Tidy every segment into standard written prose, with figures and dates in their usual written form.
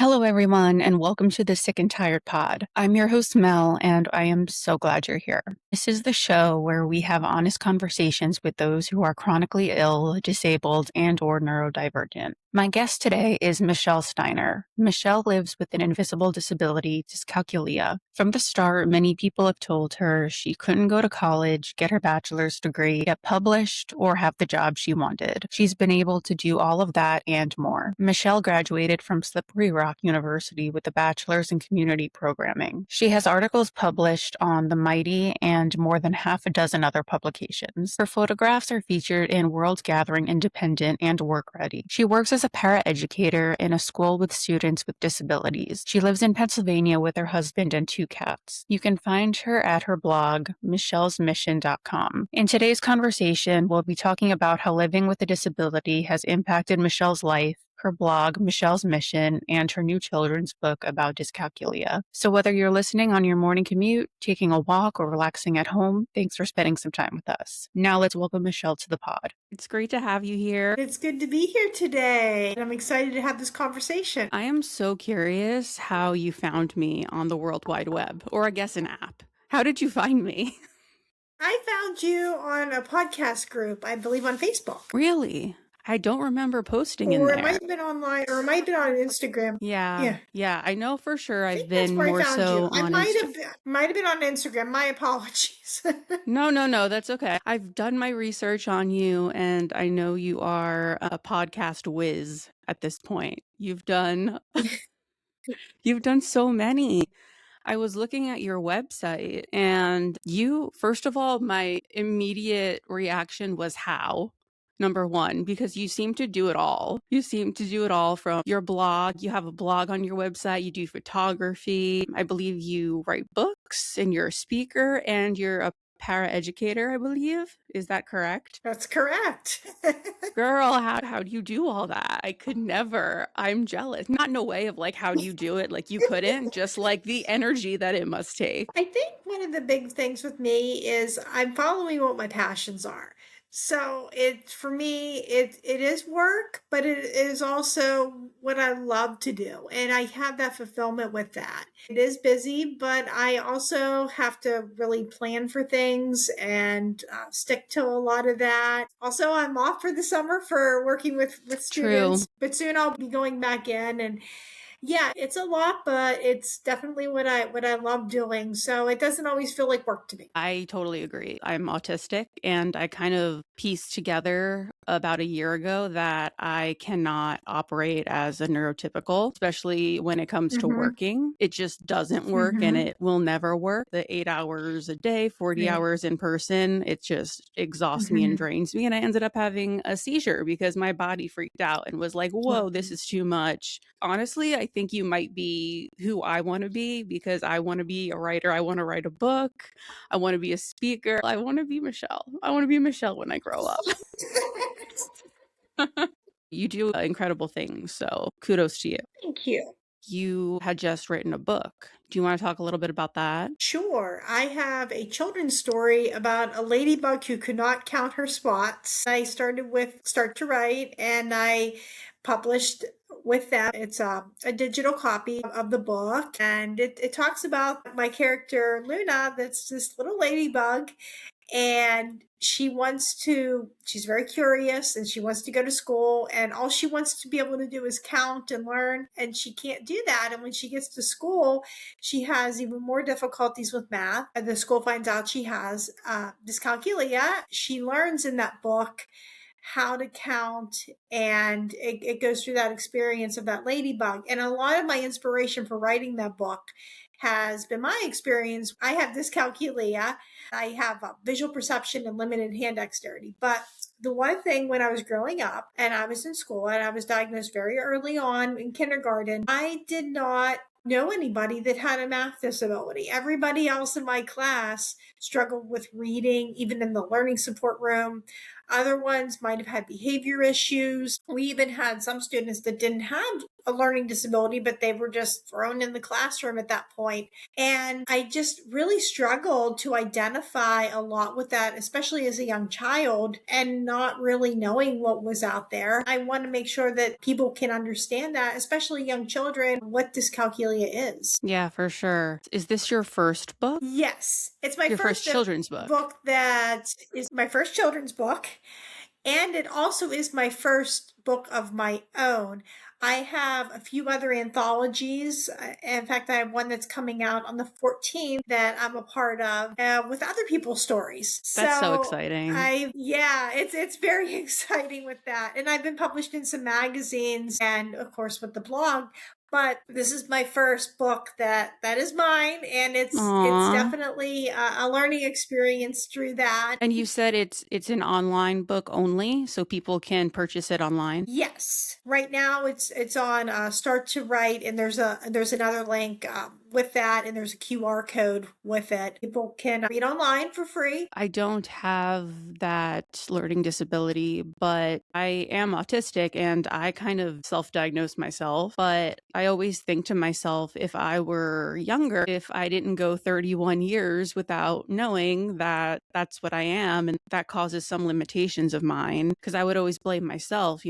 Hello, everyone, and welcome to the Sick and Tired Pod. I'm your host, Mel, and I am so glad you're here. This is the show where we have honest conversations with those who are chronically ill, disabled, and/or neurodivergent. My guest today is Michelle Steiner. Michelle lives with an invisible disability, dyscalculia. From the start, many people have told her she couldn't go to college, get her bachelor's degree, get published, or have the job she wanted. She's been able to do all of that and more. Michelle graduated from Slippery Rock University with a bachelor's in community programming. She has articles published on The Mighty and more than half a dozen other publications. Her photographs are featured in World Gathering Independent and Work Ready. She works as a paraeducator in a school with students with disabilities. She lives in Pennsylvania with her husband and 2 cats. You can find her at her blog, michellesmission.com. In today's conversation, we'll be talking about how living with a disability has impacted Michelle's life, her blog, Michelle's Mission, and her new children's book about dyscalculia. So whether you're listening on your morning commute, taking a walk, or relaxing at home, thanks for spending some time with us. Now let's welcome Michelle to the pod. It's great to have you here. It's good to be here today. I'm excited to have this conversation. I am so curious how you found me on the World Wide Web, or I guess an app. How did you find me? I found you on a podcast group, I believe on Facebook. Really? I don't remember posting in Or there. it might have been online, or it might have been on Instagram. Yeah. I know for sure I I've think that's been where I more found so you. I on might Instagram. have been on Instagram. My apologies. No, that's okay. I've done my research on you, and I know you are a podcast whiz at this point. You've done so many. I was looking at your website, and first of all, my immediate reaction was how? Number one, because you seem to do it all. You seem to do it all from your blog. You have a blog on your website. You do photography. I believe you write books, and you're a speaker, and you're a paraeducator, I believe. Is that correct? That's correct. Girl, how do you do all that? I could never. I'm jealous. Not in a way of like, how do you do it? Like you couldn't, just like the energy that it must take. I think one of the big things with me is I'm following what my passions are. So for me, it is work, but it is also what I love to do. And I have that fulfillment with that. It is busy, but I also have to really plan for things and stick to a lot of that. Also, I'm off for the summer for working with students, but soon I'll be going back in. And yeah, it's a lot, but it's definitely what I love doing. So it doesn't always feel like work to me. I totally agree. I'm autistic, and I kind of pieced together about a year ago that I cannot operate as a neurotypical, especially when it comes to working. It just doesn't work, and it will never work. The 8 hours a day, 40 hours in person, it just exhausts me and drains me. And I ended up having a seizure because my body freaked out and was like, whoa, this is too much. Honestly, I think you might be who I want to be, because I want to be a writer. I want to write a book. I want to be a speaker. I want to be Michelle. I want to be Michelle when I grow up. You do incredible things, so kudos to you. Thank you. You had just written a book. Do you want to talk a little bit about that? Sure. I have a children's story about a ladybug who could not count her spots. I started with Start to Write, and I published with that. It's a digital copy of the book, and it talks about my character Luna, that's this little ladybug, and she's very curious, and she wants to go to school, and all she wants to be able to do is count and learn, and she can't do that. And when she gets to school, she has even more difficulties with math. And the school finds out she has dyscalculia. She learns in that book how to count, and it goes through that experience of that ladybug. And a lot of my inspiration for writing that book has been my experience. I have dyscalculia. I have visual perception and limited hand dexterity. But the one thing when I was growing up and I was in school and I was diagnosed very early on in kindergarten, I did not know anybody that had a math disability. Everybody else in my class struggled with reading, even in the learning support room. Other ones might have had behavior issues. We even had some students that didn't have a learning disability, but they were just thrown in the classroom at that point. And I just really struggled to identify a lot with that, especially as a young child and not really knowing what was out there. I want to make sure that people can understand that, especially young children, what dyscalculia is. Yeah, for sure. Is this your first book? Yes, it's my Your first first children's book? book that is my first children's book. And it also is my first book of my own. I have a few other anthologies. In fact, I have one that's coming out on the 14th that I'm a part of with other people's stories. That's so So exciting. it's very exciting with that. And I've been published in some magazines and of course with the blog. But this is my first book that is mine, and it's Aww. definitely a learning experience through that. And you said it's an online book only, so people can purchase it online? Yes, right now it's on Start to Write, and there's another link with that, and there's a QR code with it. People can read online for free. I don't have that learning disability, but I am autistic and I kind of self-diagnosed myself. But I always think to myself, if I were younger, if I didn't go 31 years without knowing that that's what I am, and that causes some limitations of mine, because I would always blame myself,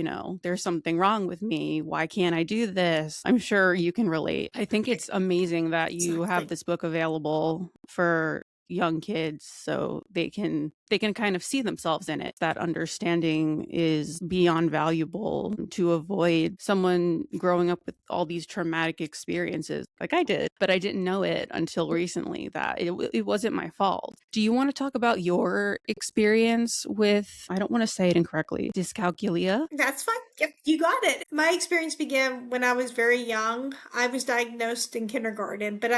there's something wrong with me. Why can't I do this? I'm sure you can relate. I think it's amazing that you Exactly. have this book available for young kids so they can kind of see themselves in it. That understanding is beyond valuable to avoid someone growing up with all these traumatic experiences like I did, but I didn't know it until recently that it wasn't my fault. Do you want to talk about your experience with, I don't want to say it incorrectly, dyscalculia? That's fine. Yep, you got it. My experience began when I was very young. I was diagnosed in kindergarten, but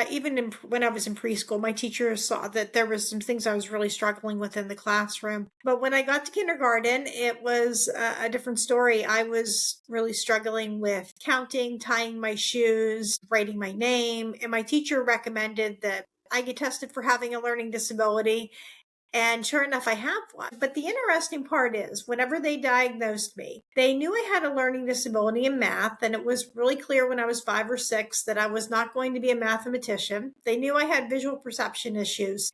when I was in preschool, my teacher saw that there was some things I was really struggling with in the classroom. But when I got to kindergarten, it was a different story. I was really struggling with counting, tying my shoes, writing my name, and my teacher recommended that I get tested for having a learning disability. And sure enough, I have one. But the interesting part is, whenever they diagnosed me, they knew I had a learning disability in math. And it was really clear when I was 5 or 6 that I was not going to be a mathematician. They knew I had visual perception issues,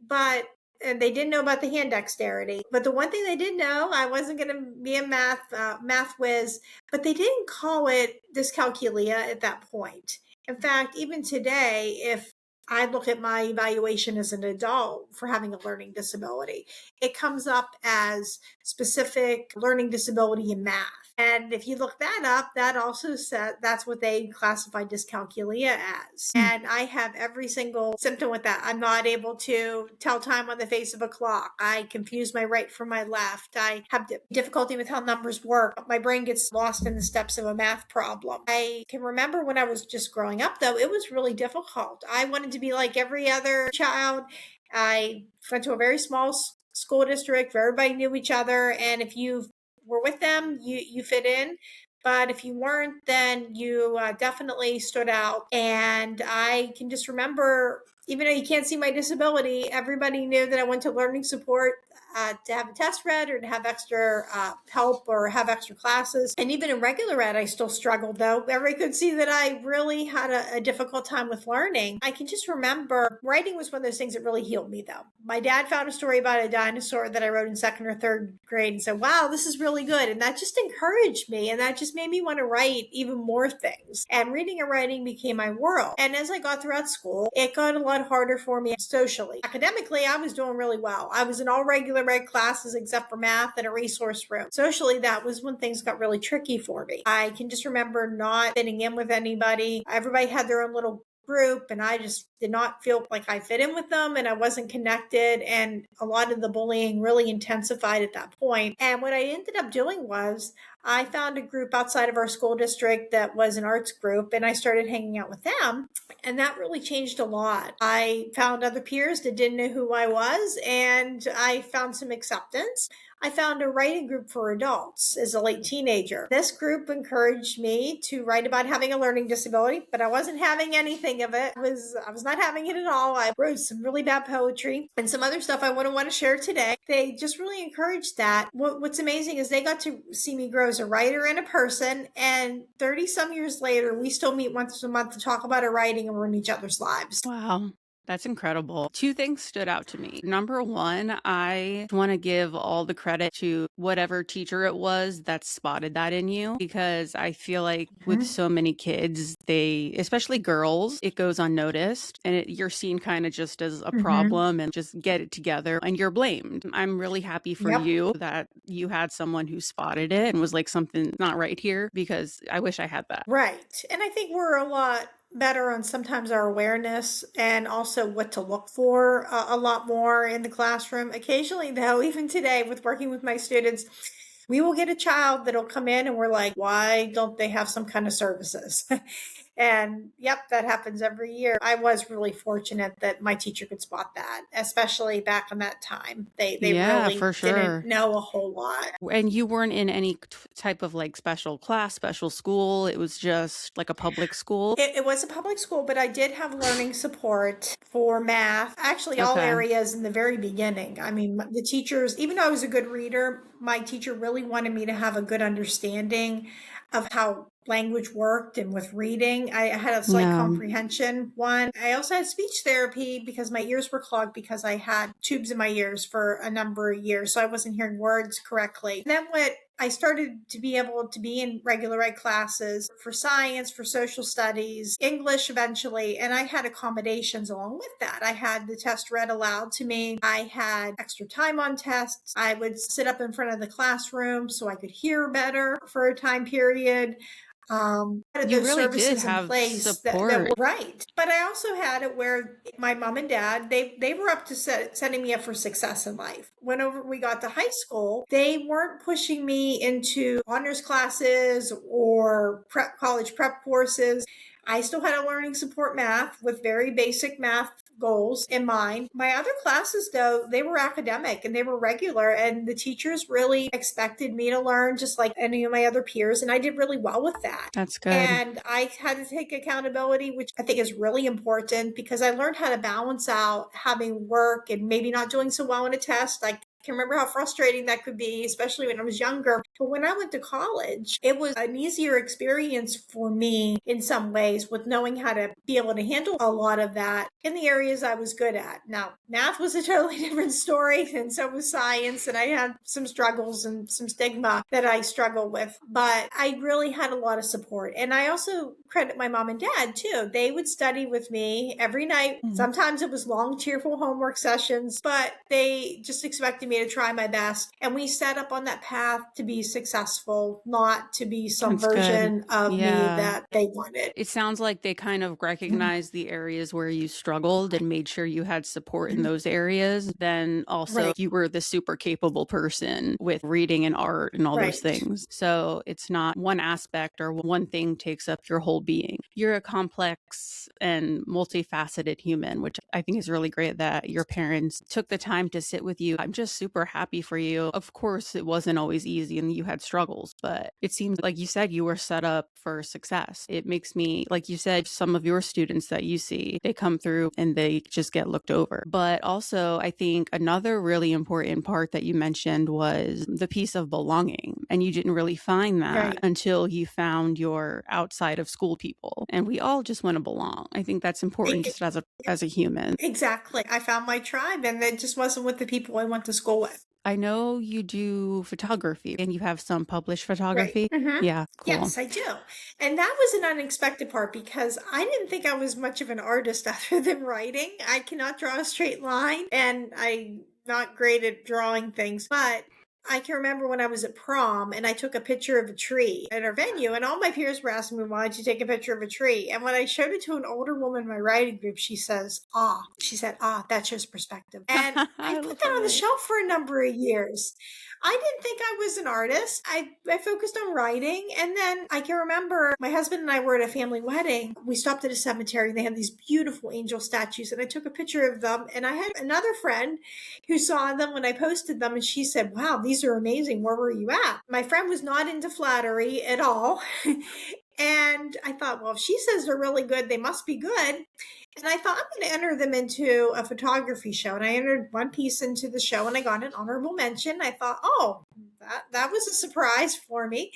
and they didn't know about the hand dexterity. But the one thing they did know, I wasn't going to be a math whiz, but they didn't call it dyscalculia at that point. In fact, even today, if I look at my evaluation as an adult for having a learning disability, it comes up as specific learning disability in math. And if you look that up, that also said that's what they classify dyscalculia as. And I have every single symptom with that. I'm not able to tell time on the face of a clock. I confuse my right from my left. I have difficulty with how numbers work. My brain gets lost in the steps of a math problem. I can remember when I was just growing up, though, it was really difficult. I wanted to be like every other child. I went to a very small school district where everybody knew each other, and if you were with them, you fit in. But if you weren't, then you definitely stood out. And I can just remember, even though you can't see my disability, everybody knew that I went to learning support to have a test read or to have extra help or have extra classes. And even in regular ed, I still struggled, though. Everybody could see that I really had a difficult time with learning. I can just remember writing was one of those things that really healed me, though. My dad found a story about a dinosaur that I wrote in 2nd or 3rd grade and said, wow, this is really good. And that just encouraged me. And that just made me want to write even more things. And reading and writing became my world. And as I got throughout school, it got a lot harder for me socially. Academically, I was doing really well. I was in all regular ed classes except for math and a resource room. Socially, that was when things got really tricky for me. I can just remember not fitting in with anybody. Everybody had their own little group, and I just did not feel like I fit in with them, and I wasn't connected, and a lot of the bullying really intensified at that point. And what I ended up doing was I found a group outside of our school district that was an arts group, and I started hanging out with them, and that really changed a lot. I found other peers that didn't know who I was, and I found some acceptance. I found a writing group for adults as a late teenager. This group encouraged me to write about having a learning disability, but I wasn't having anything of it. I was not having it at all. I wrote some really bad poetry and some other stuff I wouldn't want to share today. They just really encouraged that. What's amazing is they got to see me grow as a writer and a person, and 30 some years later, we still meet once a month to talk about our writing and we're in each other's lives. Wow. That's incredible. Two things stood out to me. Number one, I want to give all the credit to whatever teacher it was that spotted that in you, because I feel like with so many kids, especially girls, it goes unnoticed and you're seen kind of just as a problem and just get it together and you're blamed. I'm really happy for you that you had someone who spotted it and was like, something not right here, because I wish I had that. Right. And I think we're a lot better on sometimes our awareness and also what to look for a lot more in the classroom. Occasionally, though, even today with working with my students, we will get a child that'll come in and we're like, why don't they have some kind of services? And yep, that happens every year. I was really fortunate that my teacher could spot that, especially back in that time. They Yeah, really for sure. didn't know a whole lot. And you weren't in any type of like special class, special school. It was just like a public school. It was a public school, but I did have learning support for math, actually all Okay. areas in the very beginning. I mean, the teachers, even though I was a good reader, my teacher really wanted me to have a good understanding of how language worked and with reading. I had a slight Yeah. comprehension one. I also had speech therapy because my ears were clogged because I had tubes in my ears for a number of years. So I wasn't hearing words correctly. And then what I started to be able to be in regular ed classes for science, for social studies, English eventually, and I had accommodations along with that. I had the test read aloud to me. I had extra time on tests. I would sit up in front of the classroom so I could hear better for a time period. You Those really did services in have place that were support. right. But I also had it where my mom and dad, they were up to setting me up for success in life. Whenever we got to high school, they weren't pushing me into honors classes or college prep courses. I still had a learning support math with very basic math goals in mind. My other classes, though, they were academic and they were regular, and the teachers really expected me to learn just like any of my other peers, and I did really well with that. That's good. And I had to take accountability, which I think is really important because I learned how to balance out having work and maybe not doing so well in a test. I can remember how frustrating that could be, especially when I was younger. But when I went to college, it was an easier experience for me in some ways with knowing how to be able to handle a lot of that in the areas I was good at. Now, math was a totally different story, and so was science, and I had some struggles and some stigma that I struggle with, but I really had a lot of support. And I also credit my mom and dad too. They would study with me every night. Sometimes it was long, tearful homework sessions, but they just expected me to try my best. And we set up on that path to be successful, not to be some That's version good. of me Yeah. that they wanted. It sounds like they kind of recognized the areas where you struggled and made sure you had support in those areas. Then also, Right. you were the super capable person with reading and art and all those Right. things. So it's not one aspect or one thing takes up your whole being. You're a complex and multifaceted human, which I think is really great that your parents took the time to sit with you. I'm just super happy for you. Of course, it wasn't always easy and you had struggles, but it seems like you said you were set up for success. It makes me, like you said, some of your students that you see, they come through and they just get looked over. But also, I think another really important part that you mentioned was the piece of belonging. And you didn't really find that Right. until you found your outside of school people. And we all just want to belong. I think that's important just as a human. Exactly. I found my tribe, and it just wasn't with the people I went to school with. I know you do photography and you have some published Right. photography. Yeah, cool. Yes, I do. And that was an unexpected part because I didn't think I was much of an artist other than writing. I cannot draw a straight line, and I'm not great at drawing things, but I can remember when I was at prom and I took a picture of a tree at our venue, and all my peers were asking me, why did you take a picture of a tree? And when I showed it to an older woman in my writing group, she said, that shows perspective. And I put that on the shelf for a number of years. I didn't think I was an artist. I focused on writing. And then I can remember my husband and I were at a family wedding. We stopped at a cemetery and they had these beautiful angel statues. And I took a picture of them. And I had another friend who saw them when I posted them. And she said, wow, these these are amazing. Where were you at? My friend was not into flattery at all. And I thought, well, if she says they're really good, they must be good. And I thought, I'm going to enter them into a photography show. And I entered one piece into the show and I got an honorable mention. I thought, oh, that was a surprise for me.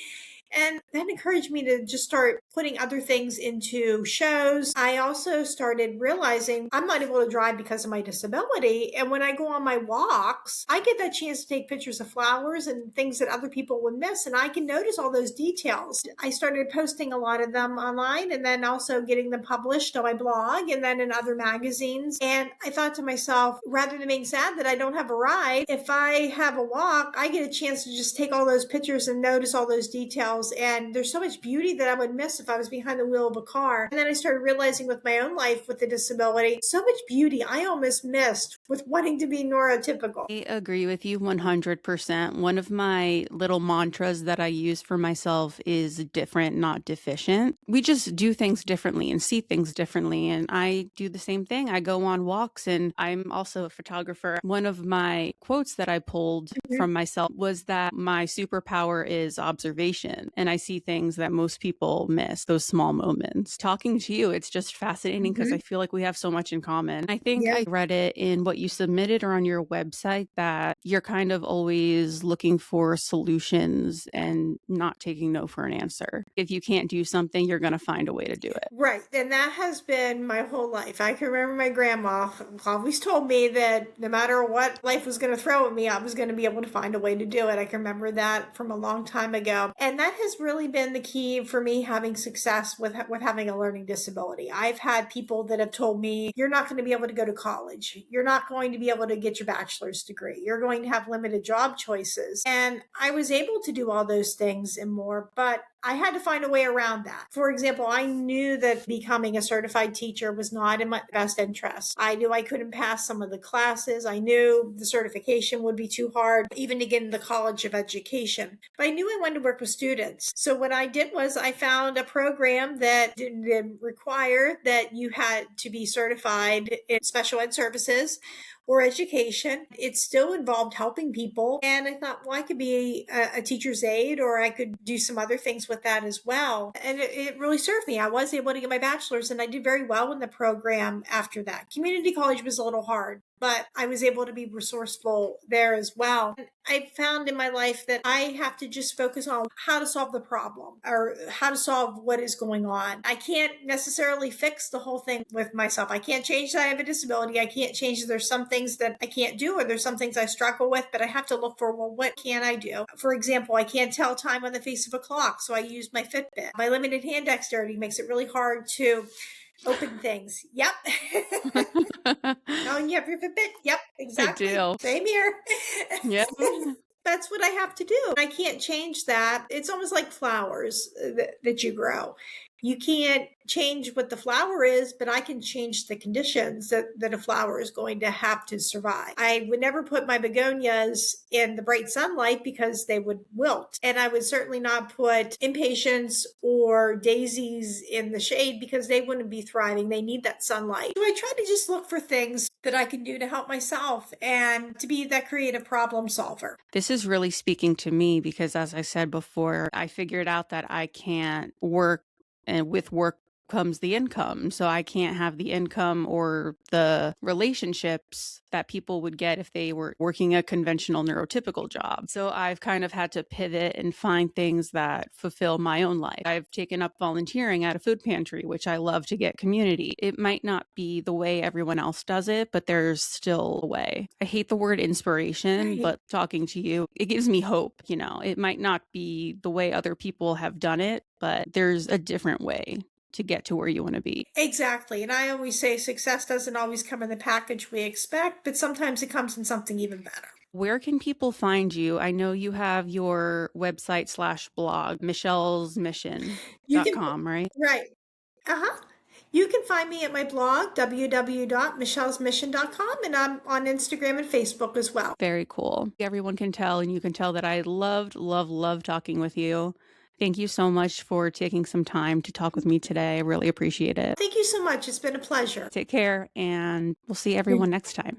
And that encouraged me to just start putting other things into shows. I also started realizing I'm not able to drive because of my disability. And when I go on my walks, I get that chance to take pictures of flowers and things that other people would miss. And I can notice all those details. I started posting a lot of them online and then also getting them published on my blog and then in other magazines. And I thought to myself, rather than being sad that I don't have a ride, if I have a walk, I get a chance to just take all those pictures and notice all those details. And there's so much beauty that I would miss if I was behind the wheel of a car. And then I started realizing with my own life with the disability, so much beauty I almost missed with wanting to be neurotypical. I agree with you 100%. One of my little mantras that I use for myself is different, not deficient. We just do things differently and see things differently. And I do the same thing. I go on walks and I'm also a photographer. One of my quotes that I pulled from myself was that my superpower is observation. And I see things that most people miss, those small moments. Talking to you, it's just fascinating because I feel like we have so much in common. I think I read it in what you submitted or on your website that you're kind of always looking for solutions and not taking no for an answer. If you can't do something, you're going to find a way to do it. Right. And that has been my whole life. I can remember my grandma always told me that no matter what life was going to throw at me, I was going to be able to find a way to do it. I can remember that from a long time ago. And that has really been the key for me having success with having a learning disability. I've had people that have told me, you're not going to be able to go to college. You're not going to be able to get your bachelor's degree. You're going to have limited job choices. And I was able to do all those things and more, but I had to find a way around that. For example, I knew that becoming a certified teacher was not in my best interest. I knew I couldn't pass some of the classes. I knew the certification would be too hard, even to get in the College of Education. But I knew I wanted to work with students. So what I did was I found a program that didn't require that you had to be certified in special ed services or education. It still involved helping people. And I thought, well, I could be a teacher's aide or I could do some other things with that as well. And it really served me. I was able to get my bachelor's and I did very well in the program after that. Community college was a little hard, but I was able to be resourceful there as well. And I found in my life that I have to just focus on how to solve the problem or how to solve what is going on. I can't necessarily fix the whole thing with myself. I can't change that I have a disability. I can't change that there's some things that I can't do or there's some things I struggle with, but I have to look for, well, what can I do? For example, I can't tell time on the face of a clock, so I use my Fitbit. My limited hand dexterity makes it really hard to open things. Yep. Oh, you have your Fitbit? Yep, exactly. I do. Same here. Yeah. That's what I have to do. I can't change that. It's almost like flowers that you grow. You can't change what the flower is, but I can change the conditions that a flower is going to have to survive. I would never put my begonias in the bright sunlight because they would wilt. And I would certainly not put impatiens or daisies in the shade because they wouldn't be thriving. They need that sunlight. So I try to just look for things that I can do to help myself and to be that creative problem solver. This is really speaking to me because, as I said before, I figured out that I can't work, and with work comes the income. So I can't have the income or the relationships that people would get if they were working a conventional neurotypical job. So I've kind of had to pivot and find things that fulfill my own life. I've taken up volunteering at a food pantry, which I love to get community. It might not be the way everyone else does it, but there's still a way. I hate the word inspiration, but talking to you, it gives me hope. You know, it might not be the way other people have done it, but there's a different way to get to where you want to be. Exactly. And I always say success doesn't always come in the package we expect, but sometimes it comes in something even better. Where can people find you? I know you have your website /blog, michellesmission.com, right? Right. Uh-huh. You can find me at my blog, www.michellesmission.com, and I'm on Instagram and Facebook as well. Very cool. Everyone can tell, and you can tell that I loved talking with you. Thank you so much for taking some time to talk with me today. I really appreciate it. Thank you so much. It's been a pleasure. Take care, and we'll see everyone next time.